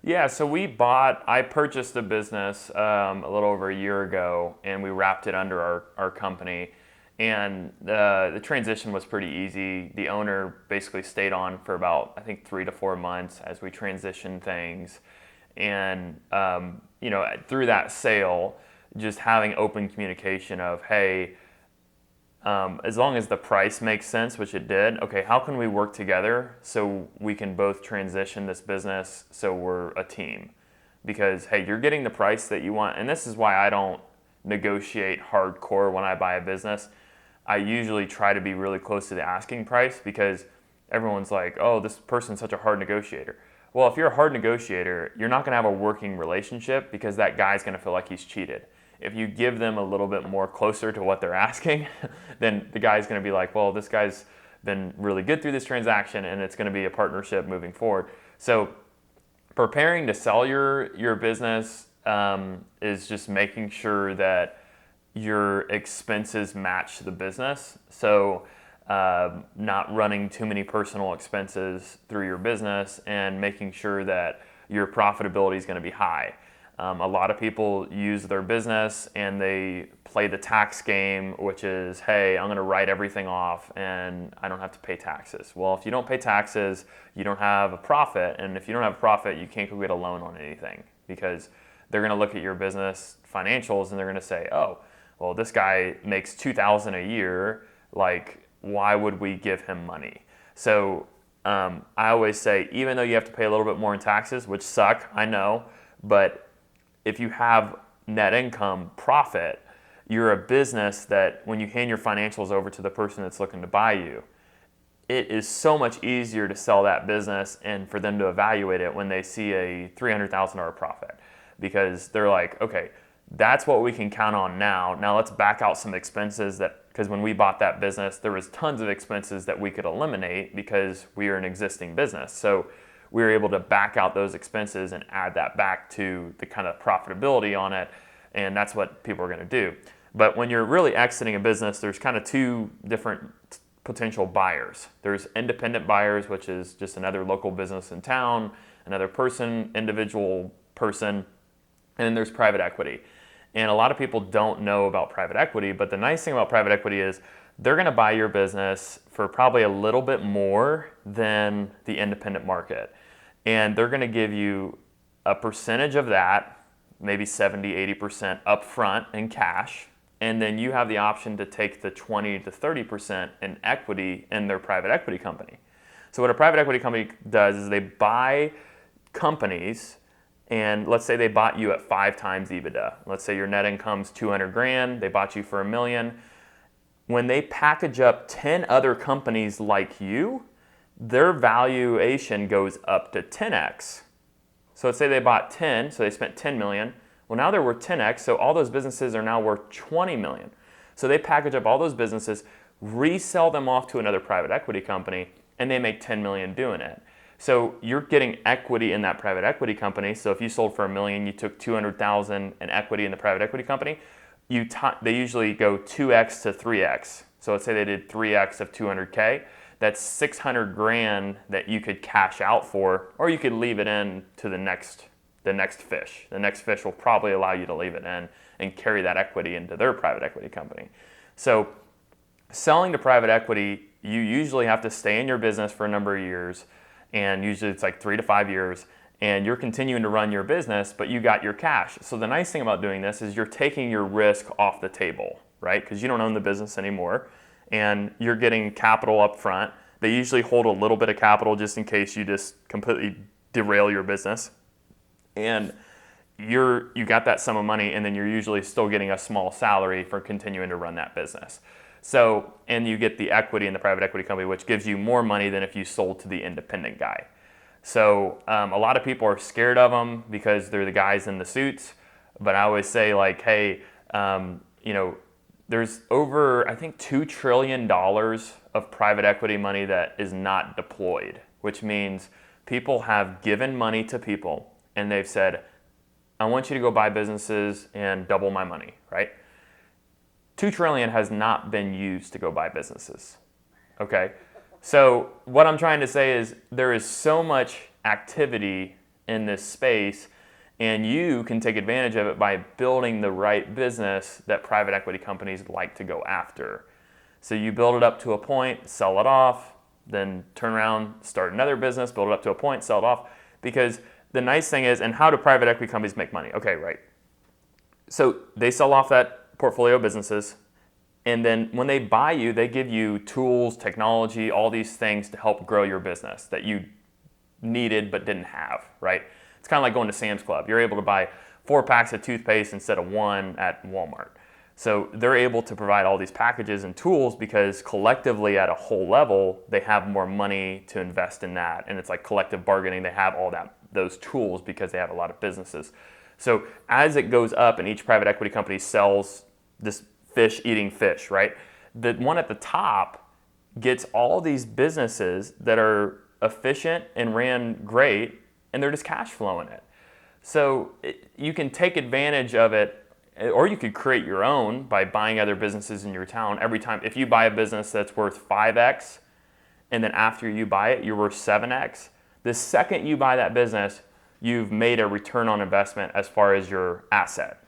Yeah, so I purchased a business a little over a year ago, and we wrapped it under our company. And the transition was pretty easy. The owner basically stayed on for about, I think, 3 to 4 months as we transitioned things. And, through that sale, just having open communication of, hey, as long as the price makes sense, which it did, okay, how can we work together so we can both transition this business so we're a team? Because, hey, you're getting the price that you want. And this is why I don't negotiate hardcore when I buy a business. I usually try to be really close to the asking price because everyone's like, oh, this person's such a hard negotiator. Well, if you're a hard negotiator, you're not going to have a working relationship because that guy's going to feel like he's cheated. If you give them a little bit more closer to what they're asking, then the guy's going to be like, well, this guy's been really good through this transaction and it's going to be a partnership moving forward. So preparing to sell your business is just making sure that your expenses match the business. So not running too many personal expenses through your business and making sure that your profitability is going to be high. A lot of people use their business and they play the tax game, which is, hey, I'm going to write everything off and I don't have to pay taxes. Well, if you don't pay taxes, you don't have a profit. And if you don't have a profit, you can't go get a loan on anything because they're going to look at your business financials and they're going to say, oh, well, this guy makes $2,000 a year. Like, why would we give him money? So I always say, even though you have to pay a little bit more in taxes, which suck, I know, but if you have net income profit, you're a business that when you hand your financials over to the person that's looking to buy you, it is so much easier to sell that business and for them to evaluate it when they see a $300,000 profit because they're like, okay, that's what we can count on now. Now let's back out some expenses because when we bought that business, there was tons of expenses that we could eliminate because we are an existing business. So we were able to back out those expenses and add that back to the kind of profitability on it. And that's what people are going to do. But when you're really exiting a business, there's kind of two different potential buyers. There's independent buyers, which is just another local business in town, another person, individual person, and then there's private equity. And a lot of people don't know about private equity, but the nice thing about private equity is they're going to buy your business for probably a little bit more than the independent market. And they're going to give you a percentage of that, maybe 70, 80% upfront in cash. And then you have the option to take the 20 to 30% in equity in their private equity company. So what a private equity company does is they buy companies, and let's say they bought you at 5 times EBITDA. Let's say your net income's 200 grand, they bought you for $1 million. When they package up 10 other companies like you, their valuation goes up to 10x. So let's say they bought 10, so they spent 10 million. Well, now they're worth 10x, so all those businesses are now worth 20 million. So they package up all those businesses, resell them off to another private equity company, and they make 10 million doing it. So you're getting equity in that private equity company. So if you sold for $1 million, you took 200,000 in equity in the private equity company. They usually go 2x to 3x. So let's say they did 3x of 200K. That's 600 grand that you could cash out for, or you could leave it in to the next fish. The next fish will probably allow you to leave it in and carry that equity into their private equity company. So selling to private equity, you usually have to stay in your business for a number of years, and usually it's like 3 to 5 years, and you're continuing to run your business, but you got your cash. So the nice thing about doing this is you're taking your risk off the table, right? Because you don't own the business anymore, and you're getting capital up front. They usually hold a little bit of capital just in case you just completely derail your business. And you got that sum of money, and then you're usually still getting a small salary for continuing to run that business. So, and you get the equity in the private equity company, which gives you more money than if you sold to the independent guy. So a lot of people are scared of them because they're the guys in the suits. But I always say, like, hey, there's over, I think, $2 trillion of private equity money that is not deployed, which means people have given money to people and they've said, I want you to go buy businesses and double my money, right? $2 trillion has not been used to go buy businesses, okay? So what I'm trying to say is there is so much activity in this space, and you can take advantage of it by building the right business that private equity companies like to go after. So you build it up to a point, sell it off, then turn around, start another business, build it up to a point, sell it off. Because the nice thing is, and how do private equity companies make money? Okay, right. So they sell off that portfolio of businesses, and then when they buy you, they give you tools, technology, all these things to help grow your business that you needed but didn't have, right? It's kind of like going to Sam's Club. You're able to buy 4 packs of toothpaste instead of 1 at Walmart. So they're able to provide all these packages and tools because collectively at a whole level, they have more money to invest in that. And it's like collective bargaining. They have all those tools because they have a lot of businesses. So as it goes up and each private equity company sells this fish eating fish, right? The one at the top gets all these businesses that are efficient and ran great, and they're just cash flowing it. So you can take advantage of it, or you could create your own by buying other businesses in your town. Every time, if you buy a business that's worth 5x, and then after you buy it, you're worth 7x, the second you buy that business, you've made a return on investment as far as your asset.